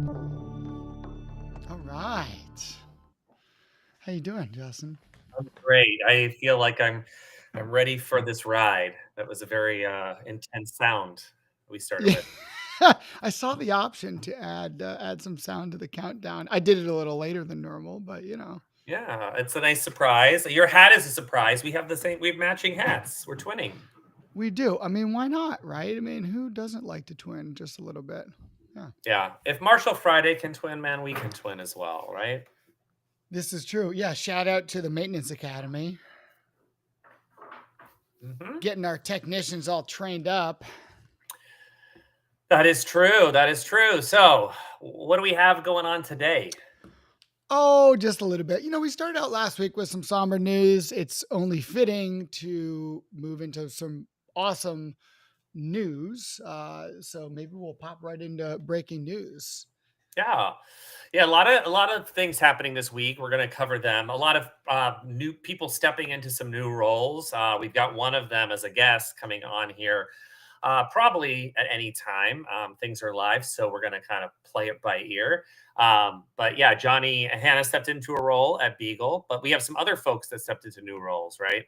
All right. How you doing, Justin? I'm great. I feel like I'm ready for this ride. That was a very intense sound we started Yeah. with. I saw the option to add some sound to the countdown. I did it a little later than normal, but Yeah, it's a nice surprise. Your hat is a surprise. We have matching hats. We're twinning. we do. I mean, why not, right? I mean, who doesn't like to twin just a little bit? Yeah. Yeah. If Marshall Friday can twin, man, we can twin as well, right? This is true. Yeah, shout out to the Maintenance Academy. Hmm. Getting our technicians all trained up. That is true. That is true. So, what do we have going on today? Oh, just a little bit. We started out last week with some somber news. It's only fitting to move into some awesome news. So maybe we'll pop right into breaking news. Yeah. Yeah, a lot of things happening this week. We're going to cover them. A lot of new people stepping into some new roles. We've got one of them as a guest coming on here, probably at any time. Things are live, so we're going to kind of play it by ear. But yeah, Johnny and Hannah stepped into a role at Beagle, but we have some other folks that stepped into new roles, right?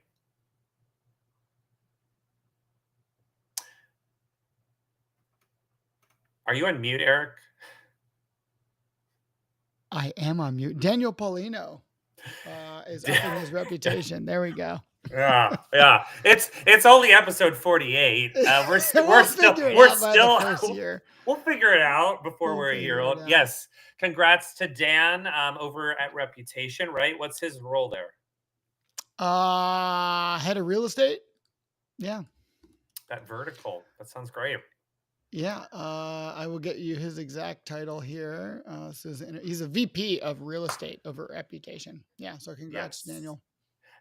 Are you on mute, Eric? I am on mute. Daniel Paulino is upping his reputation. There we go. Yeah, yeah. It's only episode 48. We're We'll still figure it we're out by the still first year. we'll figure it out before We'll we're a year figure it old. out. Yes. Congrats to Dan over at Reputation, right? What's his role there? Head of real estate. Yeah. That vertical. That sounds great. Yeah, I will get you his exact title here. He's a VP of real estate over Reputation. Yeah, so congrats, Yes. Daniel.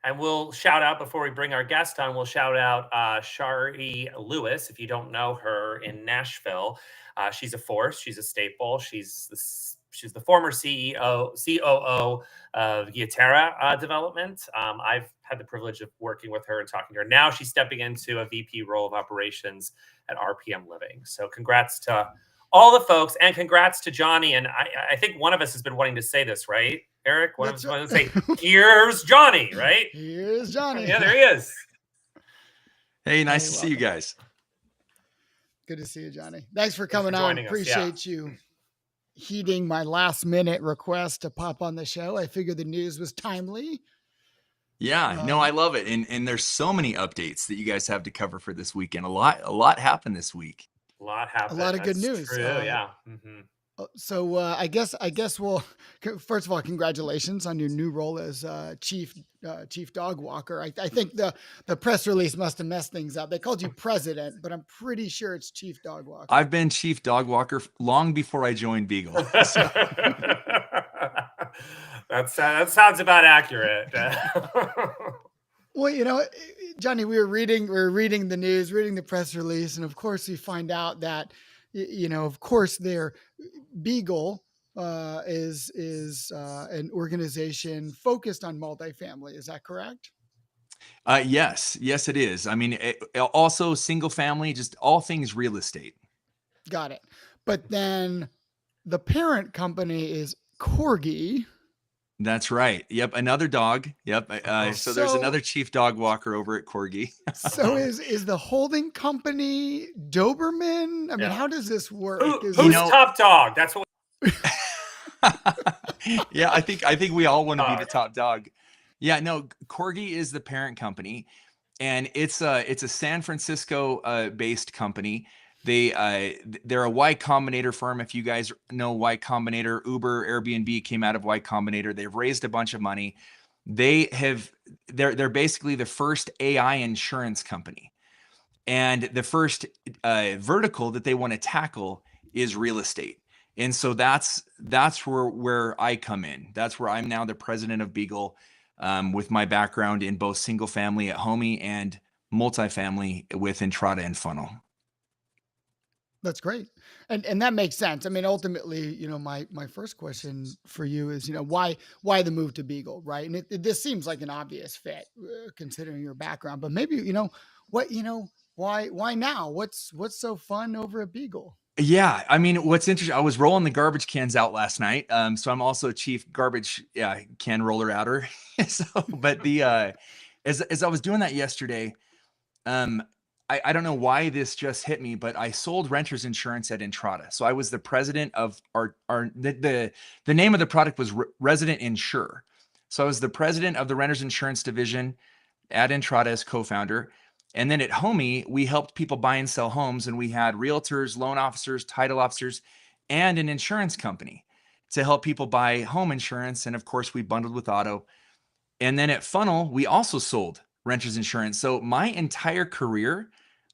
And we'll shout out before we bring our guest on. We'll shout out Shari Lewis. If you don't know her in Nashville, she's a force. She's a staple. She's the former COO of Giatera Development. I've had the privilege of working with her and talking to her. Now she's stepping into a VP role of operations at RPM Living. So congrats to all the folks, and congrats to Johnny. And I think one of us has been wanting to say this, right? Eric, one of us That's right. wanted to say, "Here's Johnny," right? Here's Johnny. Yeah, there he is. Hey, nice Hey, to see you welcome. guys. Good to see you, Johnny. Thanks for Thanks coming for on. joining us. Yeah. Appreciate you heeding my last minute request to pop on the show. I figured the news was timely. Yeah, no, I love it. And there's so many updates that you guys have to cover for this weekend. A lot happened this week. A lot A happened. lot of good That's news. true. Yeah. Hmm. So I guess we'll first of all, congratulations on your new role as chief dog walker. I think the press release must have messed things up. They called you president, but I'm pretty sure it's chief dog walker. I've been chief dog walker long before I joined Beagle. So. That sounds about accurate. Well, Johnny, we were reading the news, reading the press release, and of course we find out that of course their Beagle is an organization focused on multifamily. Is that correct? Yes, it is. I mean, also single family, just all things real estate. Got it. But then the parent company is Corgi. That's right. Yep, another dog. Yep. So there's another chief dog walker over at Corgi. So is the holding company Doberman? I mean, Yeah. how does this work? Who's top dog? That's what. Yeah, I think we all want to be the top dog. Yeah, no, Corgi is the parent company, and it's a San Francisco based company. They're a Y Combinator firm. If you guys know Y Combinator, Uber, Airbnb came out of Y Combinator. They've raised a bunch of money. They're basically the first AI insurance company, and the first vertical that they want to tackle is real estate. And so that's where I come in. That's where I'm now the president of Beagle, with my background in both single family at Homie and multifamily with Entrata and Funnel. That's great. And that makes sense. I mean, ultimately, my first question for you is, why the move to Beagle, right? And this seems like an obvious fit considering your background, but maybe, why now? What's so fun over at Beagle? Yeah, I mean, what's interesting, I was rolling the garbage cans out last night. So I'm also chief garbage can roller outer. So, but as I was doing that yesterday, um, I don't know why this just hit me, but I sold renters insurance at Entrata. So I was the president of the name of the product was Resident Insure. So I was the president of the renters insurance division at Entrata as co-founder. And then at Homie, we helped people buy and sell homes, and we had realtors, loan officers, title officers, and an insurance company to help people buy home insurance. And of course, we bundled with auto. And then at Funnel, we also sold renters insurance. So my entire career,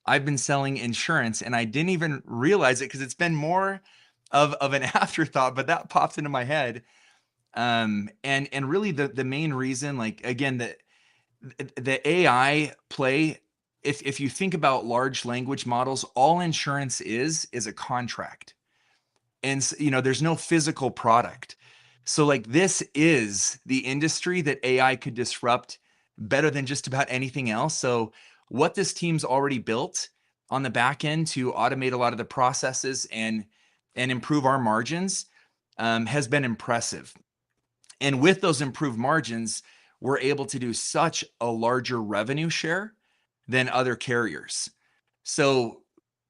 I've been selling insurance, and I didn't even realize it because it's been more of an afterthought, but that popped into my head. And really the main reason, like again, the AI play, if you think about large language models, all insurance is a contract. And there's no physical product. So like this is the industry that AI could disrupt better than just about anything else. So what this team's already built on the back end to automate a lot of the processes and improve our margins has been impressive. And with those improved margins, we're able to do such a larger revenue share than other carriers. So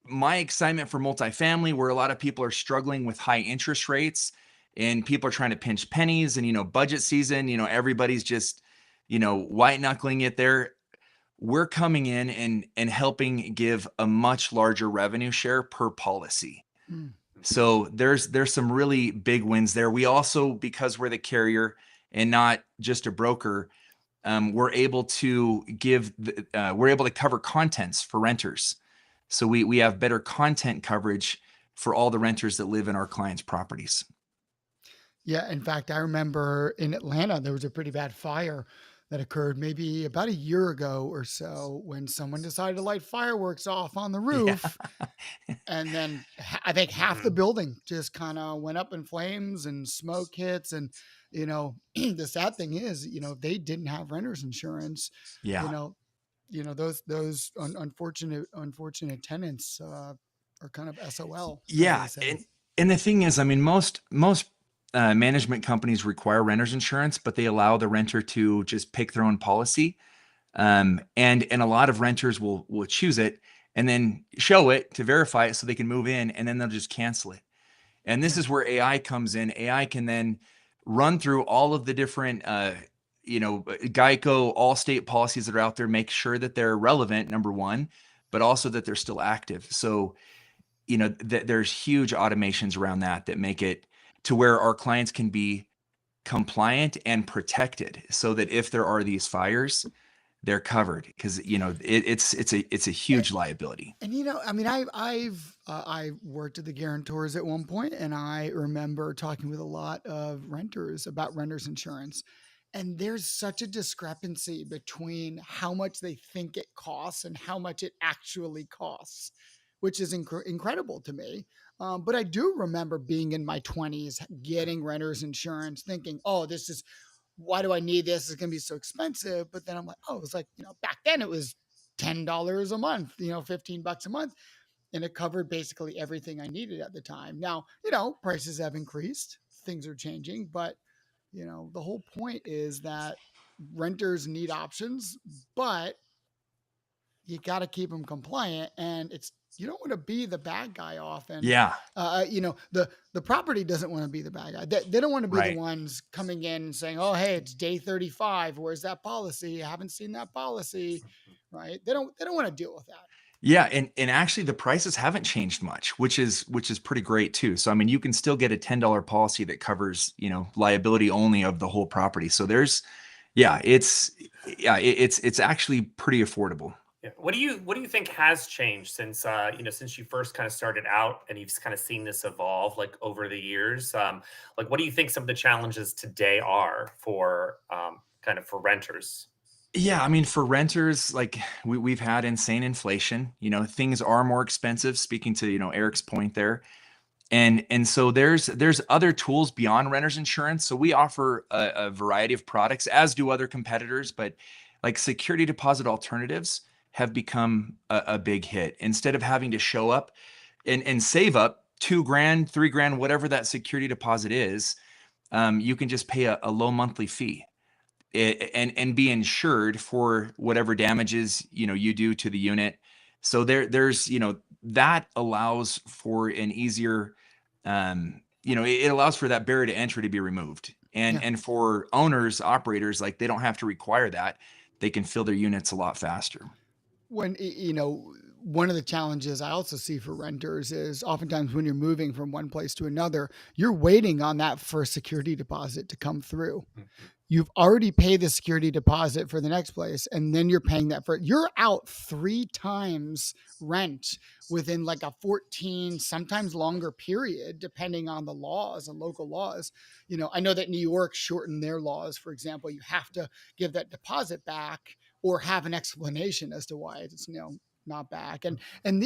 my excitement for multifamily, where a lot of people are struggling with high interest rates and people are trying to pinch pennies, and budget season, everybody's just white knuckling it there. We're coming in and helping give a much larger revenue share per policy. Mm. So there's some really big wins there. We also, because we're the carrier and not just a broker, we're able to cover contents for renters. So we have better content coverage for all the renters that live in our clients' properties. Yeah, in fact, I remember in Atlanta, there was a pretty bad fire that occurred maybe about a year ago or so when someone decided to light fireworks off on the Yeah. roof. And then I think half the Mhm. building just kind of went up in flames and smoke hits. And, the sad thing is, they didn't have renter's insurance, you Yeah. know, those unfortunate tenants are kind of SOL, as they Yeah. say. And the thing is, I mean, most management companies require renter's insurance, but they allow the renter to just pick their own policy. And a lot of renters will choose it and then show it to verify it so they can move in, and then they'll just cancel it. And this Yeah. is where AI comes in. AI can then run through all of the different, Geico, Allstate policies that are out there, make sure that they're relevant, number one, but also that they're still active. So, there's huge automations around that make it to where our clients can be compliant and protected so that if there are these fires, they're covered because, it's a huge liability. And I mean, I worked at the guarantors at one point, and I remember talking with a lot of renters about renters insurance. And there's such a discrepancy between how much they think it costs and how much it actually costs, which is incredible to me. But I do remember being in my 20s, getting renters insurance, thinking, "Oh, this is why do I need this? It's going to be so expensive." But then I'm like, "Oh, it was like back then it was $10 a month, $15 a month, and it covered basically everything I needed at the time." Now, prices have increased, things are changing, but the whole point is that renters need options, but you got to keep them compliant, and you don't want to be the bad guy often. Yeah. The property doesn't want to be the bad guy. They don't want to be the Right. ones coming in and saying, "Oh, hey, it's day 35. Where's that policy? I haven't seen that policy." Right? They don't want to deal with that. Yeah, and actually the prices haven't changed much, which is pretty great too. So I mean, you can still get a $10 policy that covers, liability only of the whole property. So it's actually pretty affordable. Yeah. What do you think has changed since since you first kind of started out and you've kind of seen this evolve like over the years? Like what do you think some of the challenges today are for kind of for renters? Yeah, I mean, for renters, like we've had insane inflation, things are more expensive, speaking to, Eric's point there. And so there's other tools beyond renters insurance. So we offer a variety of products, as do other competitors, but like security deposit alternatives have become a big hit. Instead of having to show up and save up $2,000, $3,000, whatever that security deposit is. You can just pay a low monthly fee and be insured for whatever damages, you do to the unit. So there's, that allows for an easier, it allows for that barrier to entry to be removed. Yeah. And for owners, operators, like, they don't have to require that. They can fill their units a lot faster. When, one of the challenges I also see for renters is oftentimes when you're moving from one place to another, you're waiting on that first security deposit to come through. You've already paid the security deposit for the next place, and then you're paying that for, you're out 3 times rent within like a 14, sometimes longer period, depending on the laws and local laws. I know that New York shortened their laws. For example, you have to give that deposit back or have an explanation as to why it's, not back. And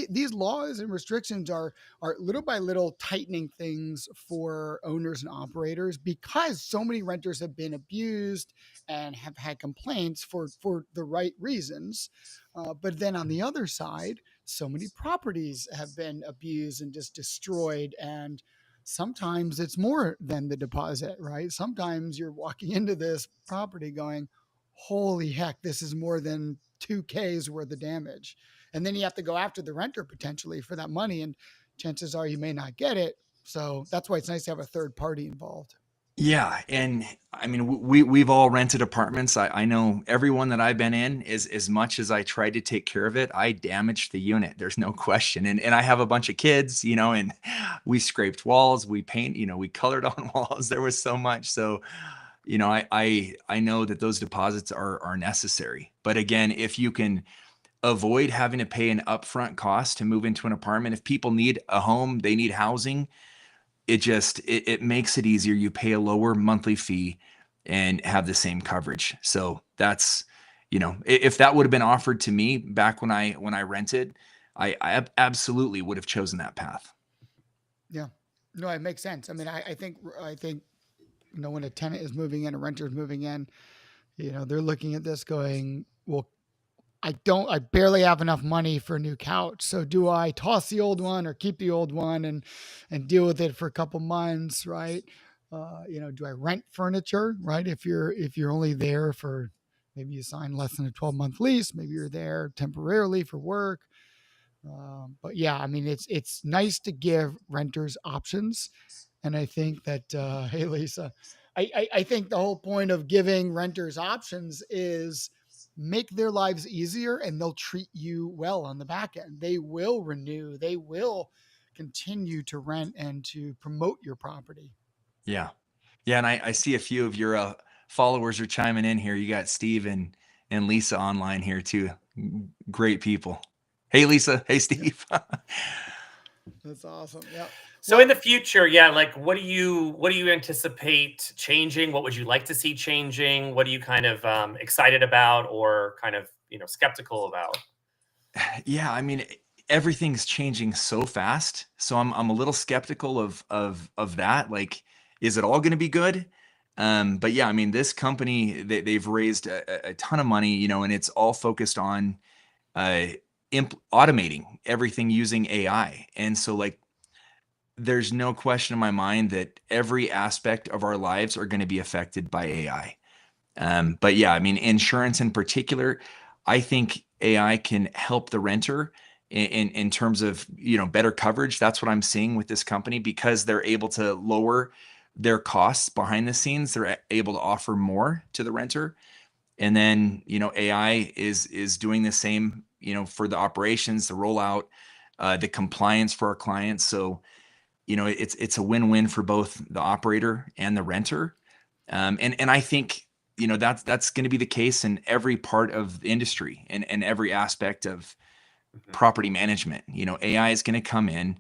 these laws and restrictions are little by little tightening things for owners and operators, because so many renters have been abused and have had complaints for the right reasons. But then on the other side, so many properties have been abused and just destroyed. And sometimes it's more than the deposit, right? Sometimes you're walking into this property going, holy heck, this is more than 2K's worth of damage. And then you have to go after the renter potentially for that money. And chances are you may not get it. So that's why it's nice to have a third party involved. Yeah. And I mean, we've all rented apartments. I know everyone that I've been in, is, as much as I tried to take care of it, I damaged the unit. There's no question. And I have a bunch of kids, and we scraped walls, we paint, we colored on walls. There was so much. So, I know that those deposits are necessary. But again, if you can avoid having to pay an upfront cost to move into an apartment, if people need a home, they need housing, it makes it easier. You pay a lower monthly fee and have the same coverage. So that's, if that would have been offered to me back when I rented, I absolutely would have chosen that path. Yeah, no, it makes sense. I mean, I think, when a tenant is moving in, a renter is moving in, they're looking at this going, well, I barely have enough money for a new couch. So do I toss the old one or keep the old one and deal with it for a couple months? Right. Do I rent furniture? Right. If you're only there for, maybe you sign less than a 12-month lease, maybe you're there temporarily for work. But yeah, I mean, it's nice to give renters options. And I think that, hey, Lisa, I think the whole point of giving renters options is make their lives easier, and they'll treat you well on the back end. They will renew, they will continue to rent and to promote your property. Yeah. Yeah. And I see a few of your followers are chiming in here. You got Steve and Lisa online here too. Great people. Hey, Lisa. Hey, Steve. That's awesome. Yeah. So in the future, yeah, like what do you anticipate changing? What would you like to see changing? What are you kind of excited about, or kind of skeptical about? Yeah, I mean, everything's changing so fast, so I'm a little skeptical of that. Like, is it all going to be good? But yeah, I mean, this company, they've raised a ton of money, and it's all focused on uh, automating everything using AI. And so, like, there's no question in my mind that every aspect of our lives are going to be affected by AI. But yeah, I mean, insurance in particular, I think AI can help the renter in terms of, better coverage. That's what I'm seeing with this company, because they're able to lower their costs behind the scenes. They're able to offer more to the renter. And then, AI is doing the same, for the operations, the rollout, the compliance for our clients. So, it's a win-win for both the operator and the renter. And I think, that's going to be the case in every part of the industry and every aspect of property management. AI is going to come in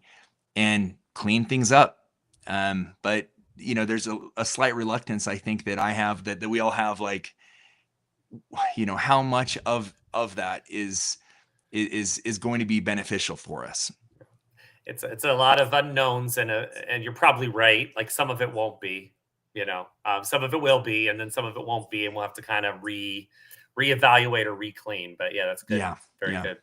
and clean things up. But there's a slight reluctance, I think, that I have, that we all have, like, how much of that is going to be beneficial for us. It's a lot of unknowns, and you're probably right. Like some of it won't be, some of it will be, and then some of it won't be, and we'll have to kind of reevaluate or reclean. But yeah, that's good. Yeah. Very Yeah. good.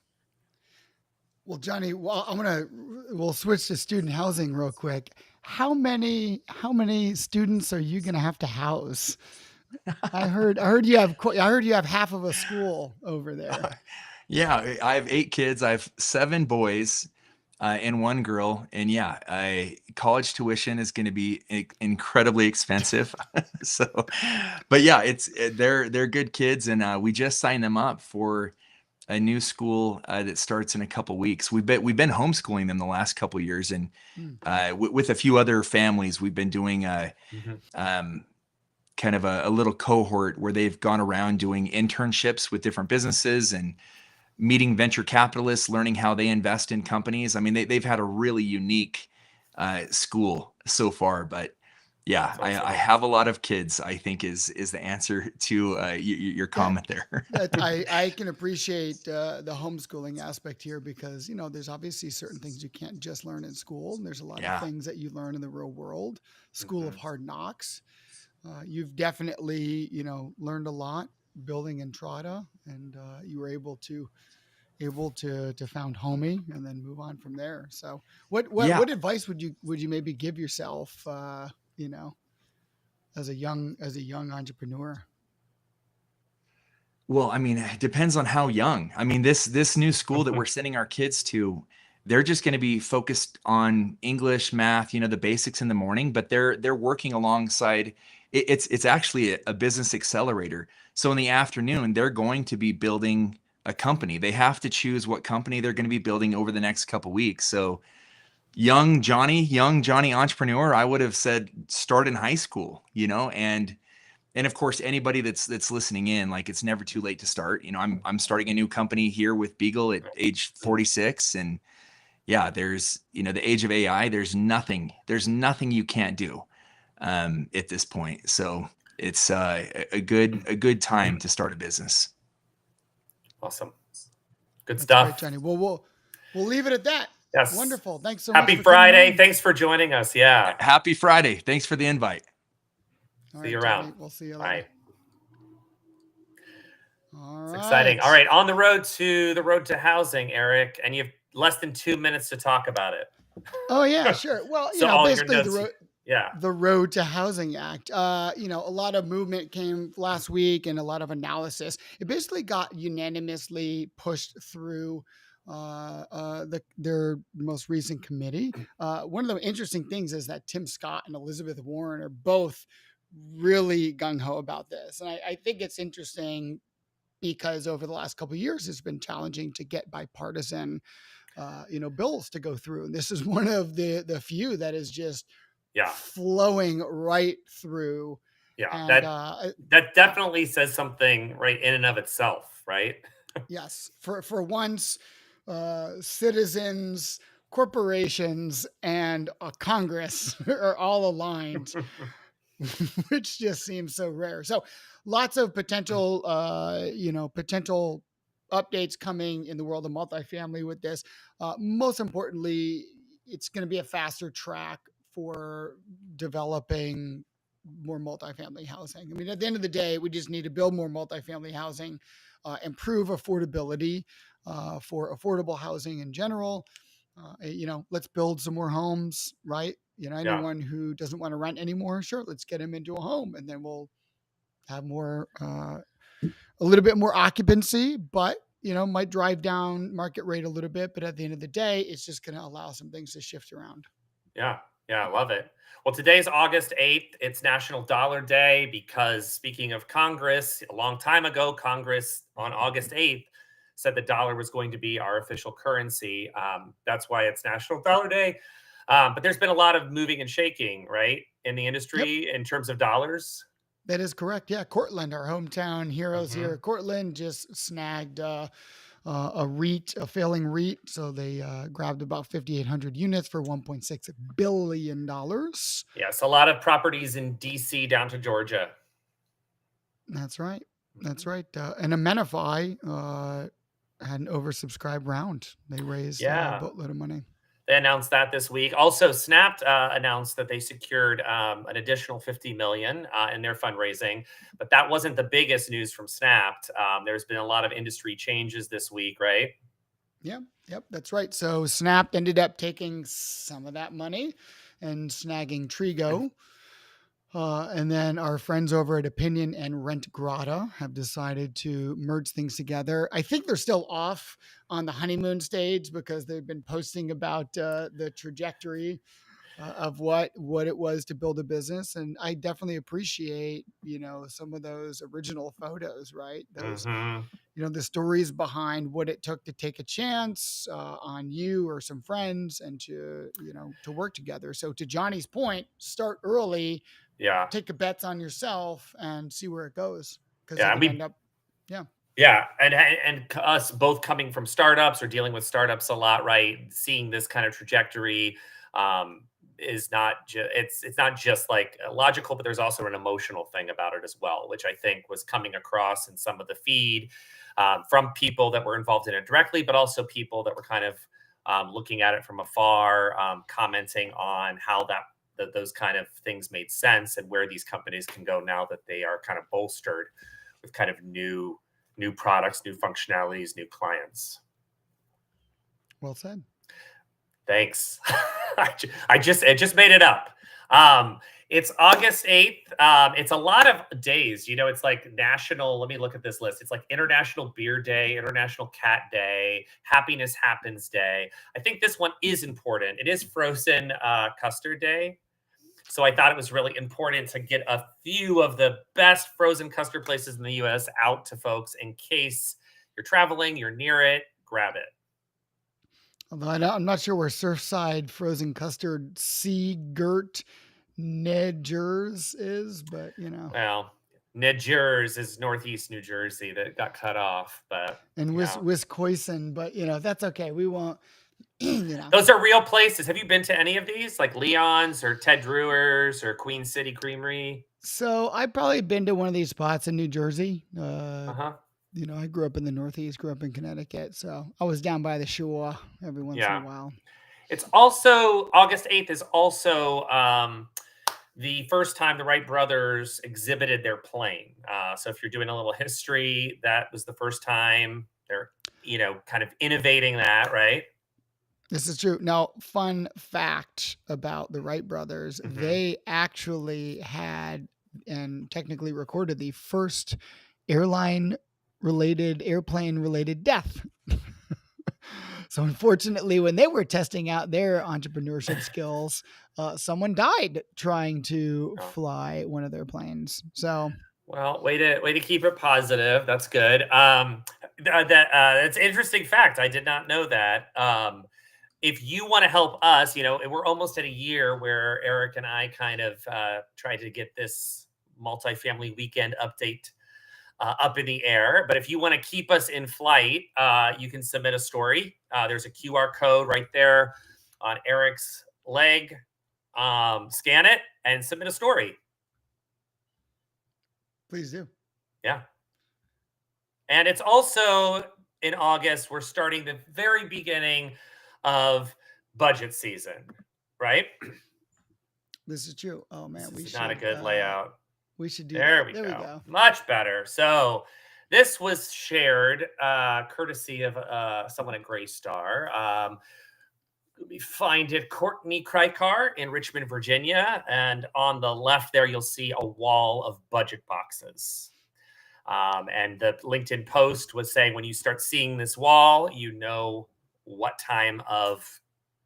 Well, Johnny, we'll switch to student housing real quick. How many students are you gonna have to house? I heard you have half of a school over there. Yeah, I have 8 kids. I have 7 boys and 1 girl. And yeah, college tuition is going to be incredibly expensive. So, but yeah, they're good kids, and we just signed them up for a new school that starts in a couple weeks. We've been homeschooling them the last couple years, and Mm. with a few other families, we've been doing um, kind of a little cohort where they've gone around doing internships with different businesses and meeting venture capitalists, learning how they invest in companies. I mean, they've had a really unique school so far, but yeah, That's awesome. I have a lot of kids, I think is the answer to your Yeah, comment there. I can appreciate the homeschooling aspect here because there's obviously certain things you can't just learn in school, and there's a lot of Yeah. things that you learn in the real world. School of Mhm. hard knocks. You've definitely learned a lot building Entrata, and you were able to found Homie and then move on from there. So what what Yeah. what advice would you maybe give yourself you know as a young entrepreneur? Well, I mean, it depends on how young. I mean, this new school that we're sending our kids to, they're just going to be focused on English, math, the basics in the morning, but they're working alongside it's actually a business accelerator. So in the afternoon, they're going to be building a company. They have to choose what company they're going to be building over the next couple weeks. So young Johnny entrepreneur, I would have said start in high school, and of course, anybody that's listening in, like it's never too late to start. I'm starting a new company here with Beagle at age 46, and yeah, there's the age of AI. There's nothing you can't do at this point. So it's a good time to start a business. Awesome. Good That's great, stuff. Johnny. Well, we'll leave it at that. Yes. Wonderful. Thanks so much Happy for coming Friday. on. Thanks for joining us. Yeah. Happy Friday! Thanks for the invite. All See you right, around. Johnny. We'll see you later. Bye. All It's exciting. right. All right. On the road to housing, Eric, and you have less than 2 minutes to talk about it. Oh yeah, sure. Well, So all your basically notes. Yeah. the Road to Housing Act. A lot of movement came last week and a lot of analysis. It basically got unanimously pushed through their most recent committee. One of the interesting things is that Tim Scott and Elizabeth Warren are both really gung ho about this, and I think it's interesting because over the last couple of years, it's been challenging to get bipartisan bills to go through. And this is one of the few that is just Yeah. flowing right through. Yeah. And That definitely says something right in and of itself, right? yes, for once, citizens, corporations, and Congress are all aligned, which just seems so rare. So lots of potential updates coming in the world of multifamily with this. Most importantly, it's going to be a faster track for developing more multifamily housing. I mean, at the end of the day, we just need to build more multifamily housing, improve affordability for affordable housing in general. Let's build some more homes, right? Yeah. Anyone who doesn't want to rent anymore, sure, let's get him into a home, and then we'll have a little bit more occupancy, but might drive down market rate a little bit. But at the end of the day, it's just going to allow some things to shift around. Yeah. Yeah. I love it. Well, today's August 8th. It's National Dollar Day because speaking of Congress, a long time ago, Congress on August 8th said the dollar was going to be our official currency. That's why it's National Dollar Day. But there's been a lot of moving and shaking, right, in the Yep, industry in terms of dollars. that is correct. Yeah, Cortland, our hometown heroes Hmm. here. Cortland just snagged a failing REIT. So they grabbed about 5,800 units for $1.6 billion. Yes, a lot of properties in DC down to Georgia. That's right. That's Mhm. right. And Amenify had an oversubscribed round. They raised a Yeah. boatload of money. They announced that this week. Also, Snapped announced that they secured an additional 50 million in their fundraising, but that wasn't the biggest news from Snapped. There's been a lot of industry changes this week, right? Yep, that's right. So Snap ended up taking some of that money and snagging Trigo. And then our friends over at Opinion and Rent Grata have decided to merge things together. I think they're still off on the honeymoon stage because they've been posting about the trajectory of what it was to build a business, and I definitely appreciate some of those original photos, right? Those Mm-hmm. the stories behind what it took to take a chance on you or some friends and to work together. So to Johnny's point, start early, Yeah. take a bets on yourself and see where it goes, because it Yeah. And could we end up. Yeah. Yeah, and us both coming from startups or dealing with startups a lot, right? Seeing this kind of trajectory um, is not just it's not just like logical, but there's also an emotional thing about it as well, which I think was coming across in some of the feed from people that were involved in it directly, but also people that were kind of looking at it from afar, commenting on how that those kind of things made sense and where these companies can go now that they are kind of bolstered with kind of new products, new functionalities, new clients. Well said. Thanks. I just made it up. It's August 8th. It's a lot of days. It's like national. Let me look at this list. It's like International Beer Day, International Cat Day, Happiness Happens Day. I think this one is important. It is Frozen Custard Day. So I thought it was really important to get a few of the best frozen custard places in the US out to folks in case you're traveling, you're near it, grab it. Although I'm not sure where Surfside Frozen Custard Seagirt Nedgers is, but Well, Nedgers is Northeast New Jersey that got cut off, but and Wisconsin, but that's okay. We won't. Those are real places. Have you been to any of these, like Leon's or Ted Drewer's or Queen City Creamery? So I've probably been to one of these spots in New Jersey. Uh-huh. I grew up in the Northeast, grew up in Connecticut, so I was down by the shore every once in a Yeah. while. It's also August 8th is also the first time the Wright brothers exhibited their plane. So if you're doing a little history, that was the first time they're, kind of innovating that, right? This is true. Now, fun fact about the Wright brothers, Mm-hmm. they actually had and technically recorded the first airplane related death. So unfortunately, when they were testing out their entrepreneurship skills, someone died trying to fly one of their planes. So, well, way to keep it positive. That's good. That's an interesting fact. I did not know that. If you want to help us, we're almost at a year where Eric and I kind of tried to get this multifamily weekend update up in the air. But if you want to keep us in flight, you can submit a story. There's a QR code right there on Eric's leg. Scan it and submit a story. Please do. Yeah. And it's also in August, we're starting the very beginning of budget season, right? This is true. Oh man, this is not a good layout. We should do there that. We go. Much better. So this was shared courtesy of someone at Graystar. Let me find it. Courtney Krykar in Richmond, Virginia. And on the left there, you'll see a wall of budget boxes. And the LinkedIn post was saying when you start seeing this wall, what time of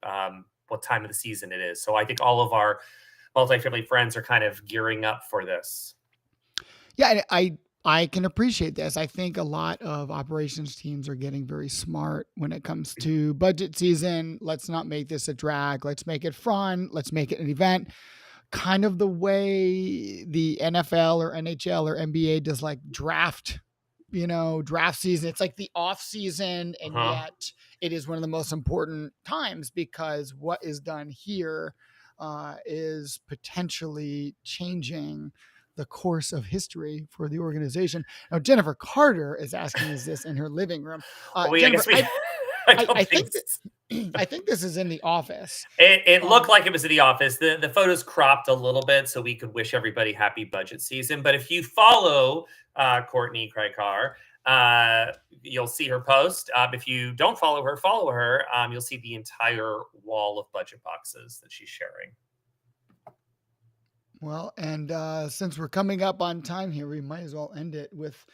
the season it is. So I think all of our multifamily friends are kind of gearing up for this. Yeah, I can appreciate this. I think a lot of operations teams are getting very smart when it comes to budget season. Let's not make this a drag. Let's make it fun. Let's make it an event. Kind of the way the NFL or NHL or NBA does like draft season. It's like the off season, and yet it is one of the most important times because what is done here is potentially changing the course of history for the organization. Now, Jennifer Carter is asking us this in her living room. Jennifer, I think so. I think this is in the office. It looked like it was in the office. The photos cropped a little bit so we could wish everybody happy budget season. But if you follow Courtney Craig Carr, you'll see her post. If you don't follow her, you'll see the entire wall of budget boxes that she's sharing. Well, and since we're coming up on time here, we might as well end it with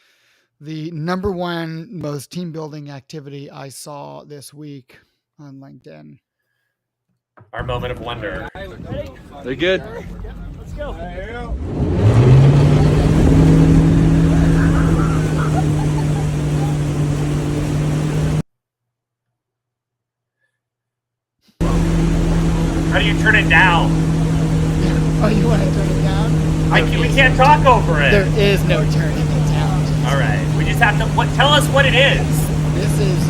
the number one most team building activity I saw this week on LinkedIn. Our moment of wonder. They're good. Let's go. How do you turn it down? Oh, you want to turn it down? We can't talk over it. There is no turning it down. All right. We just have to tell us what it is. This is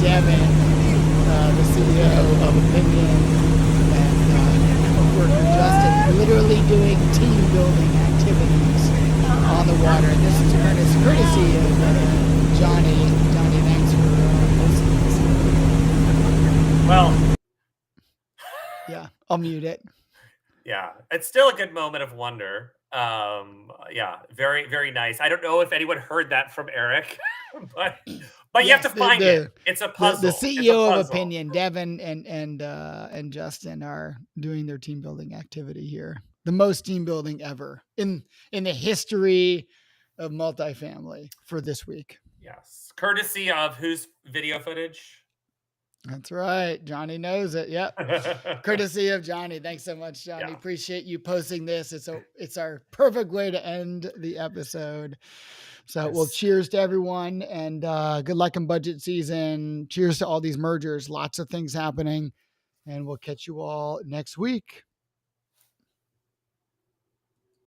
Devin, the CEO of Opinion, and co-worker Justin, literally doing team building activities on the water. And this is courtesy of Johnny. Johnny, thanks for hosting this. Well, yeah, I'll mute it. Yeah, it's still a good moment of wonder. Yeah, very, very nice. I don't know if anyone heard that from Eric, but you have to find it. It's a puzzle. The CEO of Opinion, Devin and Justin, are doing their team building activity here. The most team building ever in the history of multifamily for this week. Yes, courtesy of whose video footage? That's right. Johnny knows it. Yep. Courtesy of Johnny. Thanks so much, Johnny. Yeah. Appreciate you posting this. It's our perfect way to end the episode. So, Yes. Well, cheers to everyone and good luck in budget season. Cheers to all these mergers. Lots of things happening. And we'll catch you all next week.